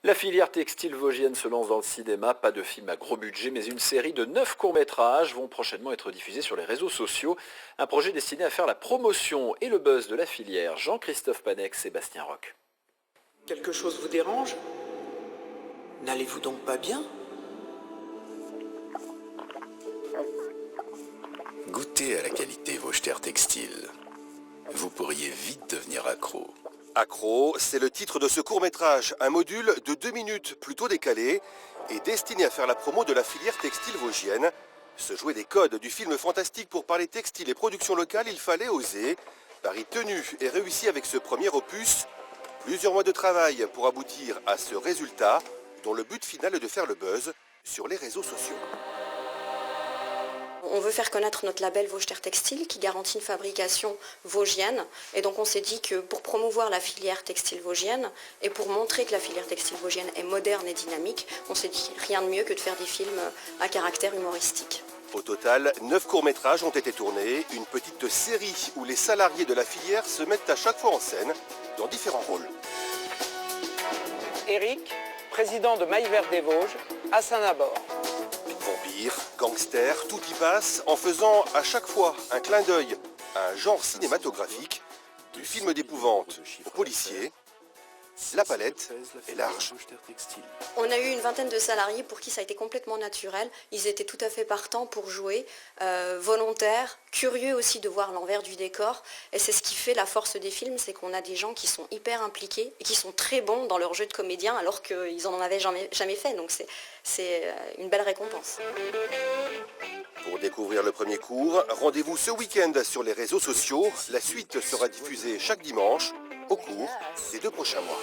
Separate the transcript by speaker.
Speaker 1: La filière textile vosgienne se lance dans le cinéma, pas de film à gros budget, mais une série de 9 courts-métrages vont prochainement être diffusés sur les réseaux sociaux. Un projet destiné à faire la promotion et le buzz de la filière. Jean-Christophe Panec, Sébastien Roch.
Speaker 2: Quelque chose vous dérange? N'allez-vous donc pas bien?
Speaker 3: Goûtez à la qualité Vosger Textile. Vous pourriez vite devenir accro.
Speaker 4: Accro, c'est le titre de ce court-métrage, un module de 2 minutes plutôt décalé et destiné à faire la promo de la filière textile vosgienne. Se jouer des codes du film fantastique pour parler textile et production locale, il fallait oser. Pari tenu et réussi avec ce premier opus. Plusieurs mois de travail pour aboutir à ce résultat, dont le but final est de faire le buzz sur les réseaux sociaux.
Speaker 5: On veut faire connaître notre label Vosger Textile qui garantit une fabrication vosgienne. Et donc on s'est dit que pour promouvoir la filière textile vosgienne et pour montrer que la filière textile vosgienne est moderne et dynamique, on s'est dit rien de mieux que de faire des films à caractère humoristique.
Speaker 4: Au total, 9 courts-métrages ont été tournés, une petite série où les salariés de la filière se mettent à chaque fois en scène dans différents rôles.
Speaker 2: Eric, président de Maillevert des Vosges, à Saint-Nabord.
Speaker 4: Vampires, gangsters, tout y passe en faisant à chaque fois un clin d'œil à un genre cinématographique, du film d'épouvante au policier. La palette est large.
Speaker 5: On a eu une vingtaine de salariés pour qui ça a été complètement naturel. Ils étaient tout à fait partants pour jouer, volontaires, curieux aussi de voir l'envers du décor. Et c'est ce qui fait la force des films, c'est qu'on a des gens qui sont hyper impliqués et qui sont très bons dans leur jeu de comédien alors qu'ils n'en avaient jamais fait. Donc c'est une belle récompense.
Speaker 4: Pour découvrir le premier cours, rendez-vous ce week-end sur les réseaux sociaux. La suite sera diffusée chaque dimanche au cours des 2 prochains mois.